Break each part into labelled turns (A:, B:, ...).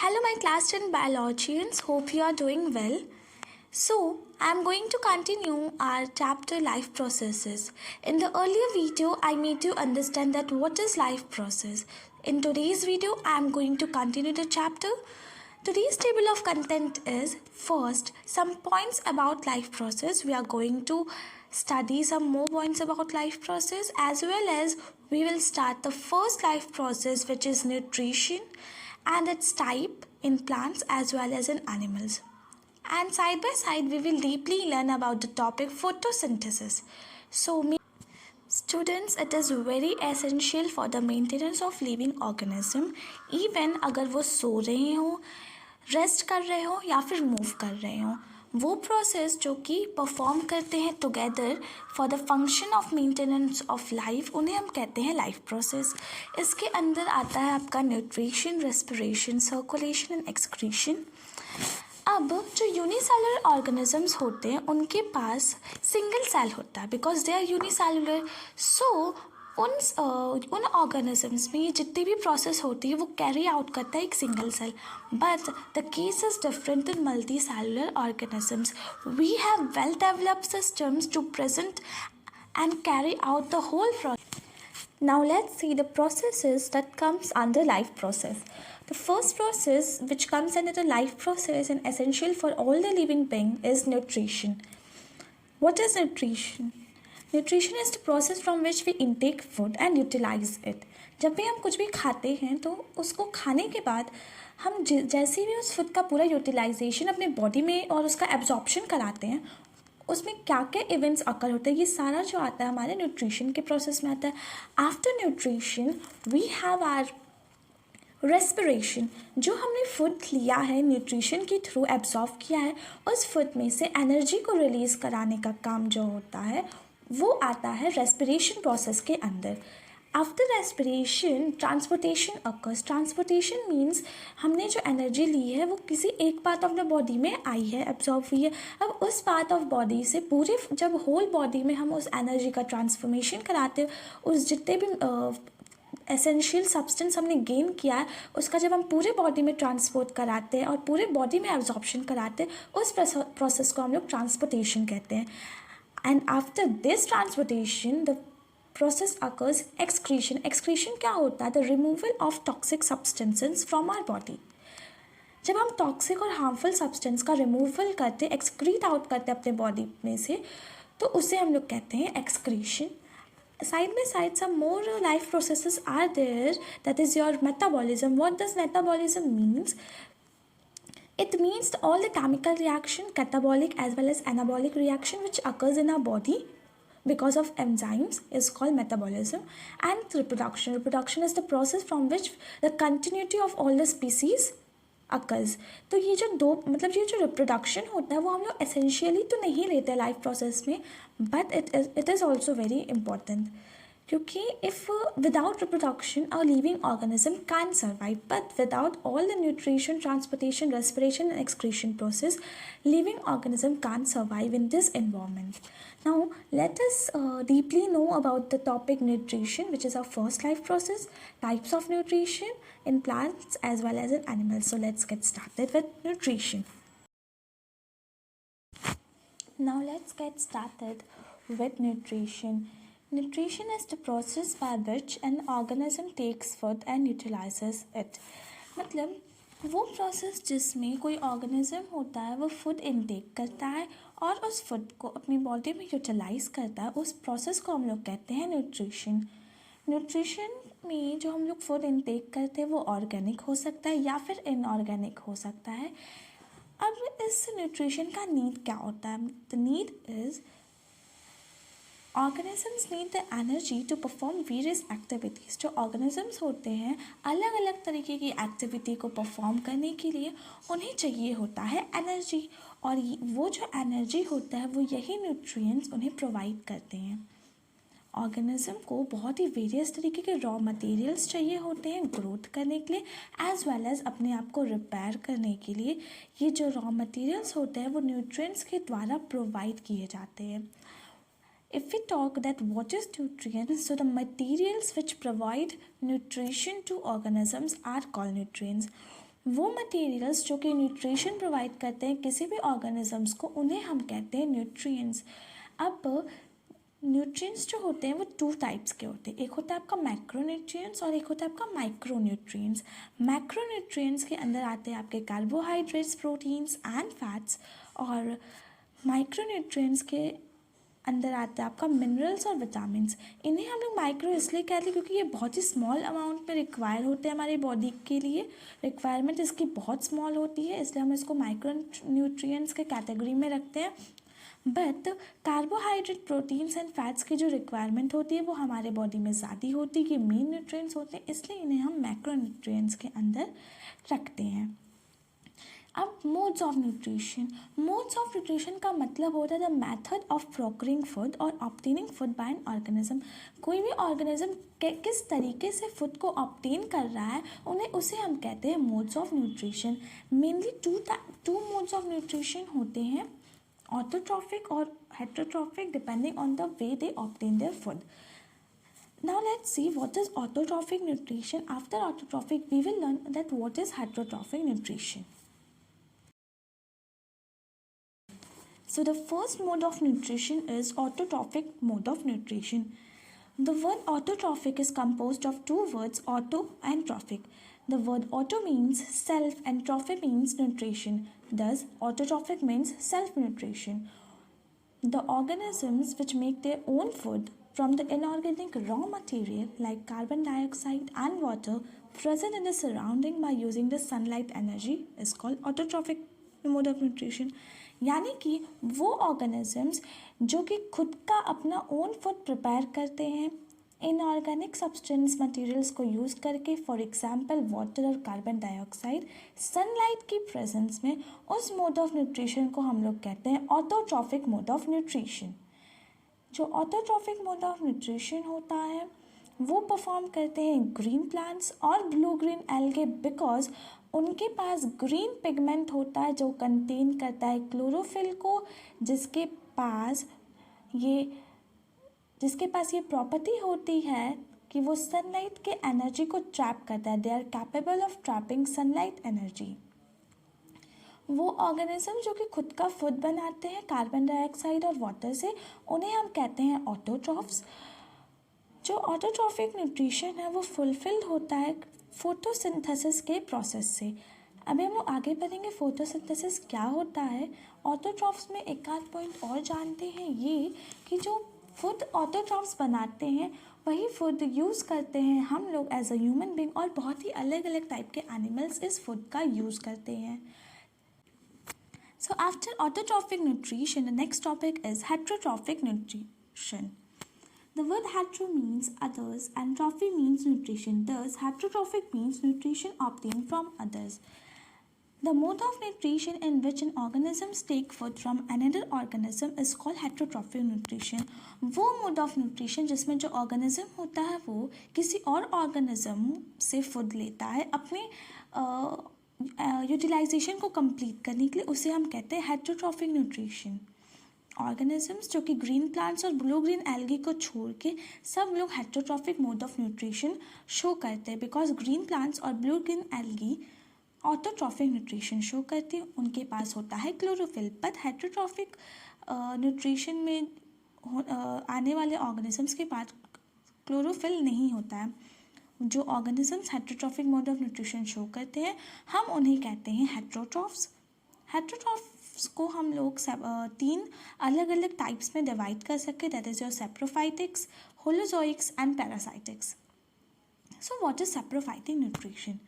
A: Hello, my class 10 biologians. Hope you are doing well. So, I am going to continue our chapter life processes. In the earlier video, I made you understand that what is life process. In today's video, I am going to continue the chapter. Today's table of content is first some points about life process. We are going to study some more points about life process, as well as we will start the first life process, which is nutrition and its type in plants as well as in animals. And side by side, we will deeply learn about the topic photosynthesis. So, students, it is very essential for the maintenance of living organism. Even अगर वो सो रहे हो, rest कर रहे हो या फिर move कर रहे हो, वो प्रोसेस जो कि परफॉर्म करते हैं together for the function of maintenance of life, उन्हें हम कहते हैं लाइफ प्रोसेस. इसके अंदर आता है आपका nutrition, respiration, circulation and excretion. अब जो यूनिसेलुलर ऑर्गेनिजम्स होते हैं उनके पास सिंगल सेल होता है बिकॉज दे आर यूनिसेलुलर. सो उन ऑर्गेनिजम्स में ये जितनी भी प्रोसेस होती है वो कैरी आउट करता है एक single cell. But the case is different in multicellular organisms. We have well developed systems to present and carry out the whole process. Now let's see the processes that comes under life process. The first process which comes under the life process and essential for all the living being is nutrition. What is nutrition? Nutrition is the process from which we intake food and utilize it. जब भी हम कुछ भी खाते हैं तो उसको खाने के बाद हम जैसे भी उस फूड का पूरा यूटिलाइजेशन अपने बॉडी में और उसका एब्जॉर्प्शन कराते हैं, उसमें क्या क्या इवेंट्स अकर होते हैं, ये सारा जो आता है हमारे न्यूट्रिशन के प्रोसेस में आता है. After nutrition we have are respiration. जो हमने फूड लिया है न्यूट्रिशन के थ्रू एब्जॉर्ब किया है, उस फूड में से एनर्जी को रिलीज़ कराने का काम जो होता है वो आता है रेस्पिरेशन प्रोसेस के अंदर. After respiration transportation occurs. Transportation means हमने जो एनर्जी ली है वो किसी एक पार्ट ऑफ द बॉडी में आई है, एब्जॉर्ब हुई है. अब उस पार्ट ऑफ बॉडी से पूरे जब होल बॉडी में हम उस एनर्जी का ट्रांसफॉर्मेशन कराते हैं, उस जितने भी एसेंशियल सब्सटेंस हमने गेन किया है उसका जब हम पूरे बॉडी में ट्रांसपोर्ट कराते हैं और पूरे बॉडी में एब्जॉर्प्शन कराते हैं, उस प्रोसेस को हम लोग ट्रांसपोर्टेशन कहते हैं. And after this transportation the process occurs excretion. Excretion क्या होता है? The removal of toxic substances from our body. जब हम टॉक्सिक और हार्मफुल सब्सटेंस का रिमूवल करते, एक्सक्रीट आउट करते अपने बॉडी में से, तो उसे हम लोग कहते हैं excretion. Side by side, some more life processes are there. That is your metabolism. What does metabolism means? It means all the chemical reaction, catabolic as well as anabolic reaction which occurs in our body because of enzymes is called metabolism. And reproduction. Reproduction is the process from which the continuity of all the species occurs. तो ये जो दो मतलब ये जो reproduction होता है वो हम लोग एसेंशियली तो नहीं लेते लाइफ प्रोसेस में, but it is also very important. क्योंकि if without reproduction a living organism can survive, but without all the nutrition, transportation, respiration and excretion process, living organism can survive in this environment. Now let us deeply know about the topic nutrition, which is our first life process, types of nutrition in plants as well as in animals. So let's get started with nutrition. Now let's get started with nutrition. Nutrition is the process by which an organism takes food and utilizes it. मतलब वो process जिसमें कोई organism होता है वो food intake करता है और उस फूड को अपनी बॉडी में यूटिलाइज करता है, उस प्रोसेस को हम लोग कहते हैं न्यूट्रिशन. न्यूट्रिशन में जो हम लोग फूड इनटेक करते हैं वो ऑर्गेनिक हो सकता है या फिर इनऑर्गेनिक हो सकता है. अब इस न्यूट्रिशन का नीड क्या होता है? The need is organisms need the energy to perform various activities. जो ऑर्गेनिजम्स होते हैं अलग अलग तरीके की एक्टिविटी को परफॉर्म करने के लिए उन्हें चाहिए होता है एनर्जी, और वो जो एनर्जी होता है वो यही न्यूट्रिएंट्स उन्हें प्रोवाइड करते हैं. ऑर्गेनिज्म को बहुत ही वेरियस तरीके के रॉ मटेरियल्स चाहिए होते हैं ग्रोथ करने के लिए, एज वेल एज अपने आप को रिपेयर करने के लिए. ये जो रॉ मटेरियल्स होते हैं वो न्यूट्रिएंट्स के द्वारा प्रोवाइड किए जाते हैं. If we talk that what is nutrients, so the materials which provide nutrition to organisms are called nutrients. वो मटेरियल्स जो कि न्यूट्रिशन प्रोवाइड करते हैं किसी भी ऑर्गेनिजम्स को, उन्हें हम कहते हैं न्यूट्रिएंट्स। अब न्यूट्रिएंट्स जो होते हैं वो 2 टाइप्स के होते हैं, एक होता है आपका मैक्रोन्यूट्रिएंट्स और एक होता है आपका माइक्रोन्यूट्रिएंट्स। मैक्रोन्यूट्रिएंट्स के अंदर आते हैं आपके कार्बोहाइड्रेट्स, प्रोटीन्स एंड फैट्स, और माइक्रोन्यूट्रिएंट्स के अंदर आता है आपका मिनरल्स और विटामिन्स। इन्हें हम लोग माइक्रो इसलिए कहते हैं क्योंकि ये बहुत ही स्मॉल अमाउंट में रिक्वायर होते हैं हमारी बॉडी के लिए, रिक्वायरमेंट इसकी बहुत स्मॉल होती है, इसलिए हम इसको माइक्रो न्यूट्रिएंट्स के कैटेगरी में रखते हैं। But carbohydrate, proteins and fats की जो रिक्वायरमेंट होती है वो हमारे बॉडी में ज़्यादा होती है, ये मेन न्यूट्रिएंट्स होते हैं, इसलिए इन्हें हम मैक्रो न्यूट्रिएंट्स के अंदर रखते हैं। अब modes of nutrition. Modes of nutrition का मतलब होता है the method of procuring food और obtaining food by an organism. कोई भी ऑर्गेनिज्म किस तरीके से फूड को ऑब्टेन कर रहा है उसे हम कहते हैं modes of nutrition. Mainly two modes of nutrition होते हैं, ऑटोट्रॉफिक और heterotrophic, depending on the way they obtain their food. Now let's see what is autotrophic nutrition. After autotrophic, we will learn that what is heterotrophic nutrition. So the first mode of nutrition is autotrophic mode of nutrition. The word autotrophic is composed of two words, auto and trophic. The word auto means self and trophic means nutrition. Thus, autotrophic means self-nutrition. The organisms which make their own food from the inorganic raw material like carbon dioxide and water present in the surrounding by using the sunlight energy is called autotrophic mode of nutrition. यानी कि वो organisms जो कि खुद का अपना own food prepare करते हैं इनऑर्गेनिक सब्सटेंस मटेरियल्स को यूज़ करके, फॉर एग्जांपल वाटर और कार्बन डाइऑक्साइड, सनलाइट की प्रेजेंस में, उस मोड ऑफ न्यूट्रिशन को हम लोग कहते हैं ऑटोट्रॉफिक मोड ऑफ न्यूट्रिशन। जो ऑटोट्रॉफिक मोड ऑफ न्यूट्रिशन होता है वो परफॉर्म करते हैं ग्रीन प्लांट्स और ब्लू ग्रीन एल्गे, बिकॉज उनके पास ग्रीन पिगमेंट होता है जो कंटेन करता है क्लोरोफिल को, जिसके पास ये प्रॉपर्टी होती है कि वो सनलाइट के एनर्जी को ट्रैप करता है। They are capable of trapping sunlight energy. वो ऑर्गेनिज्म जो कि खुद का फूड बनाते हैं कार्बन डाइऑक्साइड और वाटर से, उन्हें हम कहते हैं ऑटोट्रॉफ्स। जो ऑटोट्रॉफिक न्यूट्रिशन है वो फुलफिल्ड होता है फोटोसिंथेसिस के प्रोसेस से। अभी हम लोग आगे बढ़ेंगे फोटोसिंथेसिस क्या होता है। ऑटोट्रॉफ्स में एक आध पॉइंट और जानते हैं, ये कि जो फूड ऑटोट्रॉफ्स बनाते हैं वही फूड यूज़ करते हैं हम लोग एज अ ह्यूमन बीइंग, और बहुत ही अलग अलग टाइप के एनिमल्स इस फूड का यूज़ करते हैं। So after autotrophic nutrition, the next topic is heterotrophic nutrition. The word hetero means others and trophy means nutrition. Thus, heterotrophic means nutrition obtained from others. The mode of nutrition in which an organism take food from another organism is called heterotrophic nutrition. वो mode of nutrition जिसमें जो organism होता है वो किसी और organism से food लेता है अपने यूटिलाइजेशन को कंप्लीट करने के लिए, उसे हम कहते हैं हेटरोट्रॉफिक न्यूट्रिशन। ऑर्गेनिजम्स जो कि ग्रीन प्लांट्स और ब्लू ग्रीन एल्गी को छोड़ के सब लोग heterotrophic mode of nutrition show करते हैं, बिकॉज ग्रीन प्लांट्स और blue green algae autotrophic nutrition show करती है, उनके पास होता है क्लोरोफिल। बट हेटरोट्रॉफिक न्यूट्रिशन में आने वाले ऑर्गेनिजम्स के पास क्लोरोफिल नहीं होता है। जो organisms heterotrophic mode of nutrition show करते हैं हम उन्हें कहते हैं हेटरोट्रॉफ्स। हेटरोट्रॉफ्स को हम लोग 3 अलग अलग टाइप्स में डिवाइड कर सकते हैं, that is your saprophytics, holozoics and parasitics. So what is saprophytic nutrition.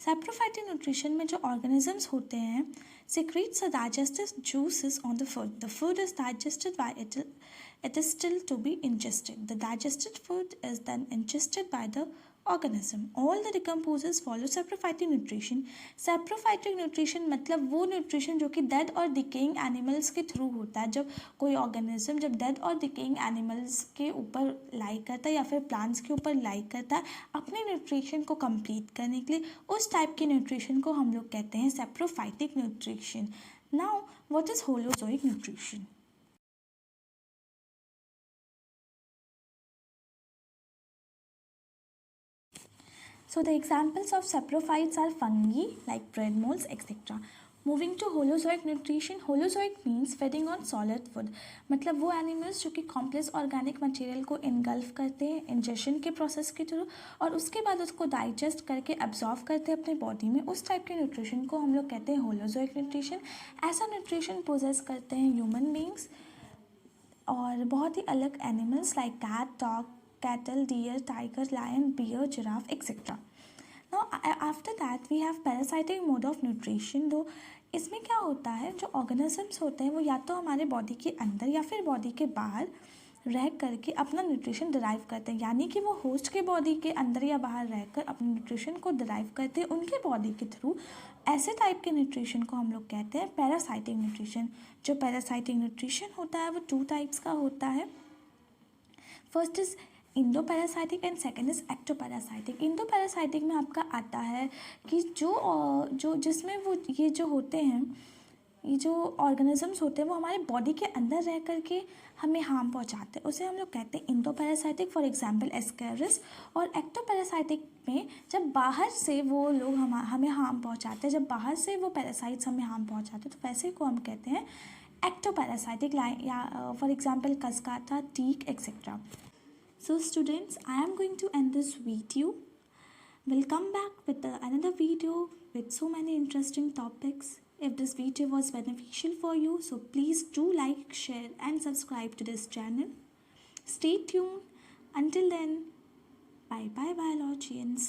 A: Saprophytic nutrition में जो ऑर्गेनिजम्स होते हैं secretes the digestive juices on the food. The food is digested by it is still to be ingested. The digested food is then ingested by the organism. All the decomposers follow saprophytic nutrition. Saprophytic nutrition मतलब वो nutrition जो कि dead और decaying animals के through होता है। जब कोई organism जब dead और decaying animals के ऊपर lie करता है या फिर plants के ऊपर lie करता है अपने nutrition को complete करने के लिए, उस type के nutrition को हम लोग कहते हैं saprophytic nutrition. Now, what is holozoic nutrition? So the examples of saprophytes are fungi like bread molds, etc. Moving to holozoic nutrition, holozoic means feeding on solid food. मतलब वो एनिमल्स जो कि कॉम्प्लेक्स ऑर्गेनिक मटेरियल को engulf करते हैं ingestion के process के through और उसके बाद उसको डाइजेस्ट करके एब्जॉर्व करते हैं अपने बॉडी में, उस टाइप के न्यूट्रिशन को हम लोग कहते हैं होलोजोइक न्यूट्रिशन. ऐसा न्यूट्रिशन पोजेस करते हैं ह्यूमन बींग्स और बहुत ही अलग animals like cat, dog, cattle, deer, tiger, lion, bear, giraffe, etcetera. Now after that we have parasitic mode of nutrition. दो इसमें क्या होता है, जो ऑर्गेनिजम्स होते हैं वो या तो हमारे बॉडी के अंदर या फिर बॉडी के बाहर रह करके अपना न्यूट्रिशन डिराइव करते हैं, यानी कि वो होस्ट के बॉडी के अंदर या बाहर रहकर अपने न्यूट्रिशन को डिराइव करते हैं उनके बॉडी के थ्रू. ऐसे टाइप के न्यूट्रिशन को हम लोग कहते हैं पैरासाइटिक न्यूट्रिशन. जो पैरासाइटिक न्यूट्रिशन होता है वो 2 टाइप्स का होता है. First is endoparasitic and second is ectoparasitic. Endoparasitic में आपका आता है कि जो जिसमें वो ये जो होते हैं, ये जो ऑर्गेनिजम्स होते हैं वो हमारे बॉडी के अंदर रह करके हमें हार्म पहुंचाते हैं, उसे हम लोग कहते हैं इंडोपैरासाइटिक. For example Ascaris. और एक्टोपैरासाइटिक में जब बाहर से वो लोग हमें हार्म पहुंचाते हैं, जब बाहर से वो पैरासाइट्स हमें हार्म पहुंचाते हैं, तो वैसे को हम कहते हैं एक्टोपैरासाइटिक. या for example Cuscuta, tick, etcetera. So students, I am going to end this video. We'll come back with another video with so many interesting topics. If this video was beneficial for you, so please do like, share and subscribe to this channel. Stay tuned. Until then, bye bye biologians.